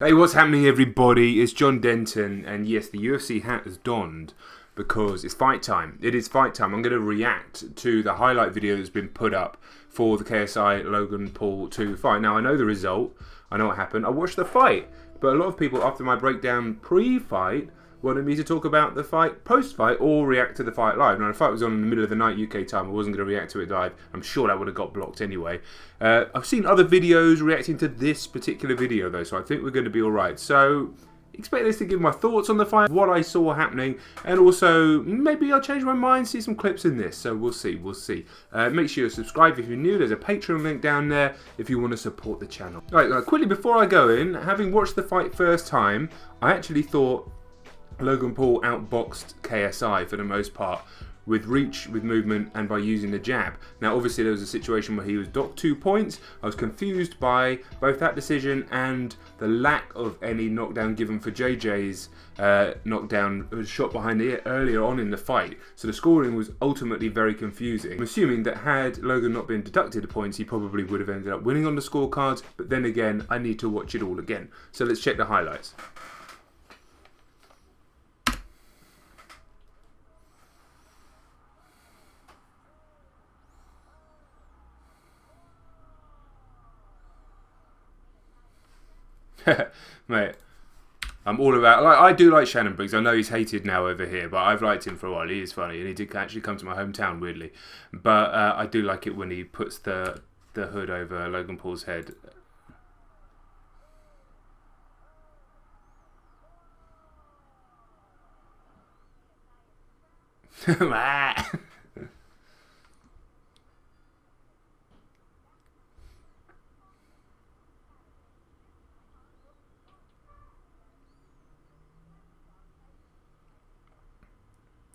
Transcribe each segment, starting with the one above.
Hey, what's happening, everybody? It's John Denton, and yes, the UFC hat has donned because it's fight time. It is fight time. I'm going to react to the highlight video that's been put up for the KSI Logan Paul 2 fight. Now, I know the result. I know what happened. I watched the fight, but a lot of people, after my breakdown pre-fight, wanted me to talk about the fight post-fight or react to the fight live. Now, the fight was on in the middle of the night UK time. I wasn't going to react to it live. I'm sure that would have got blocked anyway. I've seen other videos reacting to this particular video, though, so I think we're going to be all right. So expect this to give my thoughts on the fight, what I saw happening, and also maybe I'll change my mind, see some clips in this. So we'll see, make sure you subscribe if you're new. There's a Patreon link down there if you want to support the channel. All right, quickly before I go in, having watched the fight first time, I actually thought Logan Paul outboxed KSI for the most part, with reach, with movement, and by using the jab. Now, obviously, there was a situation where he was docked 2 points. I was confused by both that decision and the lack of any knockdown given for JJ's knockdown shot behind the ear earlier on in the fight. So the scoring was ultimately very confusing. I'm assuming that had Logan not been deducted the points, he probably would have ended up winning on the scorecards. But then again, I need to watch it all again. So let's check the highlights. Mate, I'm all about, I do like Shannon Briggs. I know he's hated now over here, but I've liked him for a while. He is funny, and he did actually come to my hometown, weirdly. But I do like it when he puts the hood over Logan Paul's head.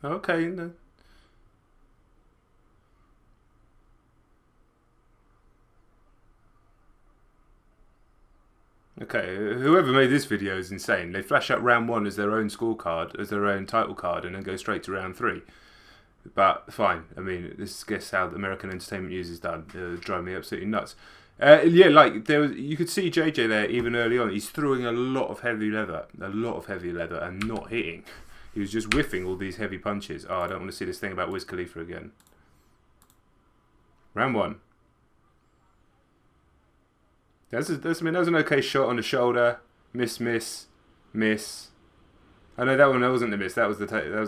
Okay, no. Okay, whoever made this video is insane. They flash up round 1 as their own scorecard, as their own title card, and then go straight to round 3. But fine, I mean, this is guess how the American entertainment news is done. It drive me absolutely nuts. Yeah, like you could see JJ there even early on. He's throwing a lot of heavy leather, and not hitting. He was just whiffing all these heavy punches. Oh, I don't want to see this thing about Wiz Khalifa again. Round 1. That was an okay shot on the shoulder. Miss. I know that one. That wasn't the miss. That was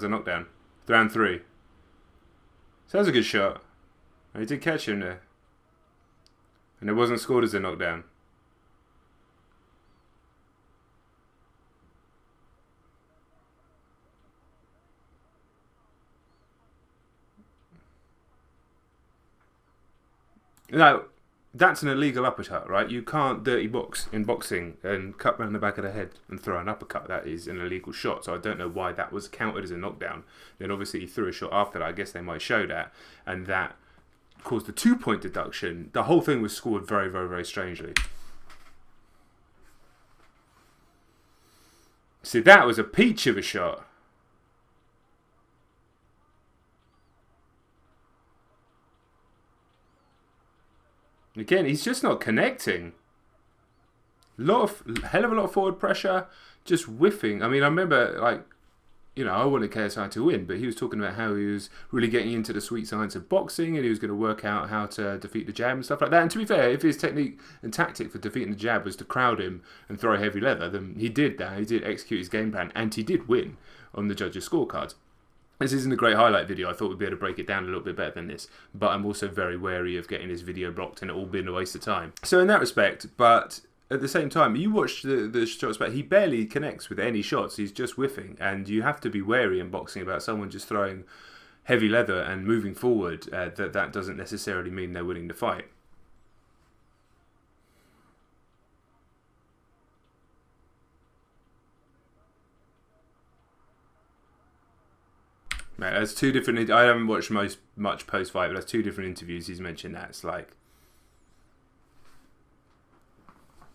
a knockdown. Round 3. So that was a good shot. And he did catch him there. And it wasn't scored as a knockdown. Now, that's an illegal uppercut, right? You can't dirty box in boxing and cut round the back of the head and throw an uppercut. That is an illegal shot. So I don't know why that was counted as a knockdown. Then obviously he threw a shot after that. I guess they might show that. And that caused the 2-point deduction. The whole thing was scored very, very, very strangely. See, that was a peach of a shot. Again, he's just not connecting. Hell of a lot of forward pressure, just whiffing. I mean, I remember, I wanted KSI to win, but he was talking about how he was really getting into the sweet science of boxing and he was going to work out how to defeat the jab and stuff like that. And to be fair, if his technique and tactic for defeating the jab was to crowd him and throw heavy leather, then he did that. He did execute his game plan and he did win on the judges' scorecards. This isn't a great highlight video. I thought we'd be able to break it down a little bit better than this. But I'm also very wary of getting this video blocked and it all being a waste of time. So in that respect, but at the same time, you watch the shots back, he barely connects with any shots. He's just whiffing. And you have to be wary in boxing about someone just throwing heavy leather and moving forward. That doesn't necessarily mean they're winning the fight. Mate, there's 2 different. I haven't watched much post fight, but there's 2 different interviews he's mentioned that. It's like,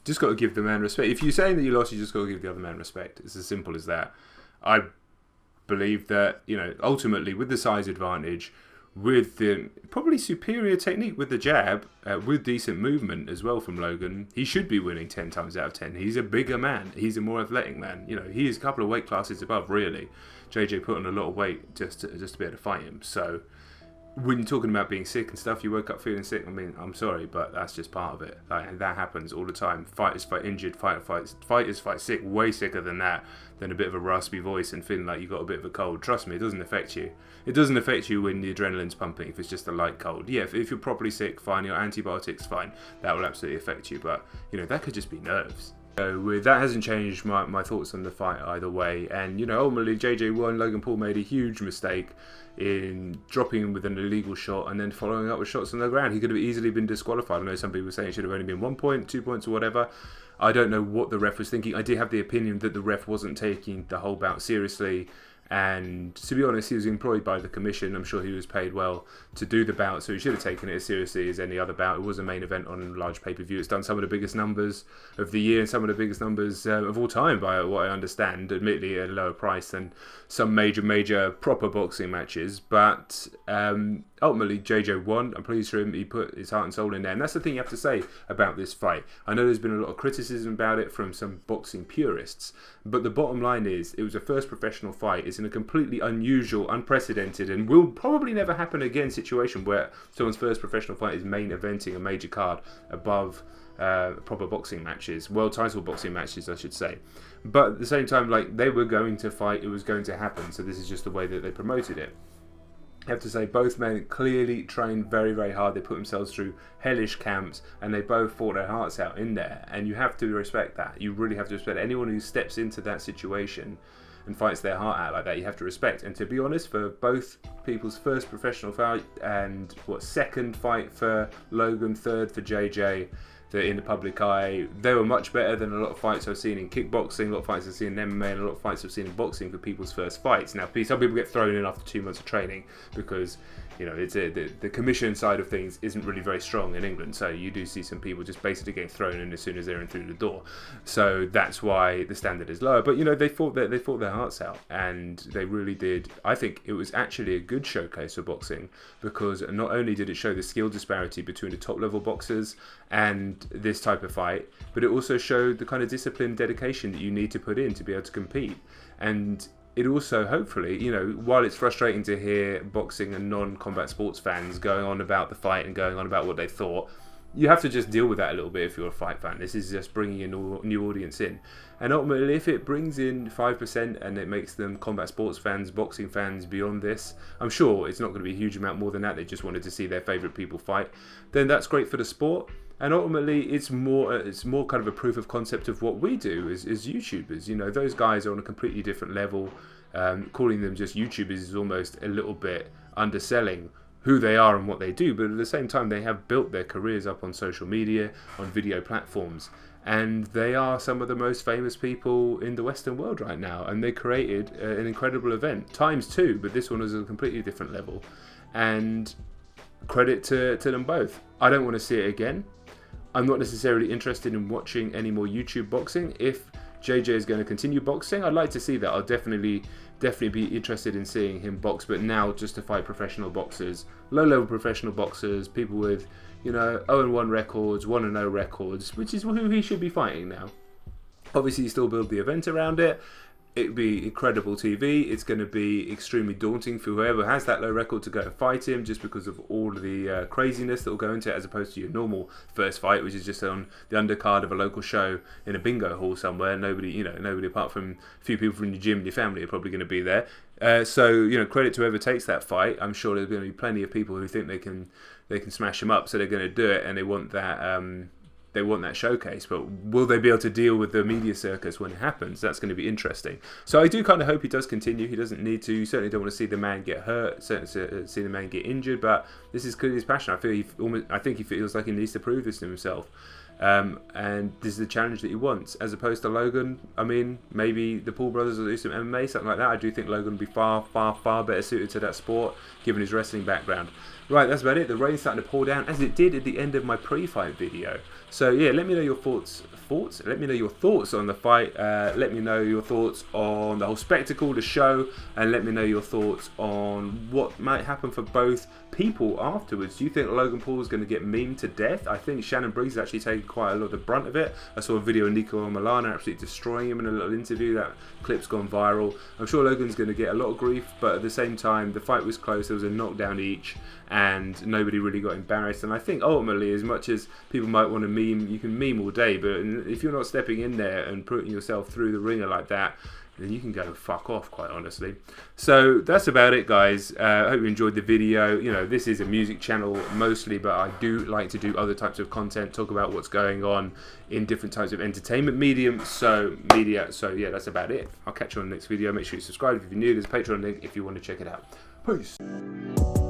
just got to give the man respect. If you're saying that you lost, you just got to give the other man respect. It's as simple as that. I believe that ultimately with the size advantage, with the probably superior technique with the jab, with decent movement as well from Logan, he should be winning 10 times out of 10. He's a bigger man. He's a more athletic man. You know, he is a couple of weight classes above, really. JJ put on a lot of weight just to be able to fight him. So when you're talking about being sick and stuff, you woke up feeling sick. I mean, I'm sorry, but that's just part of it. Like, and that happens all the time. Fighters fight injured, fighters fight sick, way sicker than that, than a bit of a raspy voice and feeling like you've got a bit of a cold. Trust me, it doesn't affect you. It doesn't affect you when the adrenaline's pumping, if it's just a light cold. Yeah, if you're properly sick, fine, your antibiotics, fine, that will absolutely affect you. But, you know, that could just be nerves. So that hasn't changed my thoughts on the fight either way. And, you know, ultimately JJ won. Logan Paul made a huge mistake in dropping him with an illegal shot and then following up with shots on the ground. He could have easily been disqualified. I know some people were saying it should have only been 1 point, 2 points or whatever. I don't know what the ref was thinking. I did have the opinion that the ref wasn't taking the whole bout seriously. And to be honest, he was employed by the commission. I'm sure he was paid well to do the bout, so he should have taken it as seriously as any other bout. It was a main event on a large pay-per-view. It's done some of the biggest numbers of the year and some of the biggest numbers of all time, by what I understand, admittedly at a lower price than some major proper boxing matches. But ultimately, JJ won. I'm pleased for him. He put his heart and soul in there. And that's the thing you have to say about this fight. I know there's been a lot of criticism about it from some boxing purists, but the bottom line is it was a first professional fight. It's in a completely unusual, unprecedented, and will probably never happen again situation where someone's first professional fight is main eventing a major card above proper boxing matches, world title boxing matches, I should say. But at the same time, like, they were going to fight, it was going to happen, so this is just the way that they promoted it. I have to say, both men clearly trained very, very hard. They put themselves through hellish camps, and they both fought their hearts out in there. And you have to respect that. You really have to respect anyone who steps into that situation and fights their heart out like that. You have to respect. And to be honest, for both people's first professional fight and second fight for Logan, third for JJ, in the public eye, they were much better than a lot of fights I've seen in kickboxing, a lot of fights I've seen in MMA, and a lot of fights I've seen in boxing for people's first fights. Now, some people get thrown in after 2 months of training because, you know, it's the commission side of things isn't really very strong in England, so you do see some people just basically getting thrown in as soon as they're in through the door. So that's why the standard is lower. But, you know, they fought their hearts out, and they really did. I think it was actually a good showcase for boxing, because not only did it show the skill disparity between the top level boxers and this type of fight, but it also showed the kind of discipline, dedication that you need to put in to be able to compete. And it also, hopefully, you know, while it's frustrating to hear boxing and non-combat sports fans going on about the fight and going on about what they thought, you have to just deal with that a little bit if you're a fight fan. This is just bringing a new audience in. And ultimately, if it brings in 5% and it makes them combat sports fans, boxing fans beyond this, I'm sure it's not going to be a huge amount more than that. They just wanted to see their favourite people fight. Then that's great for the sport. And ultimately, it's more kind of a proof of concept of what we do as YouTubers. You know, those guys are on a completely different level. Calling them just YouTubers is almost a little bit underselling who they are and what they do. But at the same time, they have built their careers up on social media, on video platforms. And they are some of the most famous people in the Western world right now. And they created an incredible event, times two, but this one was a completely different level. And credit to them both. I don't want to see it again. I'm not necessarily interested in watching any more YouTube boxing. If JJ is going to continue boxing, I'd like to see that. I'll definitely be interested in seeing him box, but now just to fight professional boxers, low-level professional boxers, people with, you know, 0-1 records, 1-0 records, which is who he should be fighting now. Obviously, you still build the event around it. It'd be incredible TV. It's going to be extremely daunting for whoever has that low record to go and fight him, just because of all of the craziness that will go into it, as opposed to your normal first fight, which is just on the undercard of a local show in a bingo hall somewhere. Nobody apart from a few people from your gym and your family are probably going to be there. So, you know, credit to whoever takes that fight. I'm sure there's going to be plenty of people who think they can smash him up, so they're going to do it, and they want that. They want that showcase, but will they be able to deal with the media circus when it happens? That's going to be interesting. So I do kind of hope he does continue. He doesn't need to. You certainly don't want to see the man get hurt, certainly see the man get injured, but this is clearly his passion. I think he feels like he needs to prove this to himself. And this is the challenge that he wants, as opposed to Logan. I mean, maybe the Paul brothers will do some MMA, something like that. I do think Logan will be far, far, far better suited to that sport, given his wrestling background. Right, that's about it. The rain's starting to pour down, as it did at the end of my pre-fight video. So yeah, let me know your thoughts thoughts. Let me know your thoughts on the fight. Let me know your thoughts on the whole spectacle, the show, and let me know your thoughts on what might happen for both people afterwards. Do you think Logan Paul is going to get memed to death? I think Shannon Briggs is actually taking quite a lot of the brunt of it. I saw a video of Nico Milana absolutely destroying him in a little interview. That clip's gone viral. I'm sure Logan's going to get a lot of grief, but at the same time, the fight was close. There was a knockdown each, and nobody really got embarrassed. And I think ultimately, as much as people might want to meme, you can meme all day, but if you're not stepping in there and putting yourself through the ringer like that, then you can go fuck off, quite honestly. So that's about it, guys. I hope you enjoyed the video. You know, this is a music channel mostly, but I do like to do other types of content, talk about what's going on in different types of entertainment medium. So yeah, that's about it. I'll catch you on the next video. Make sure you subscribe if you're new. There's a Patreon link if you want to check it out. Peace.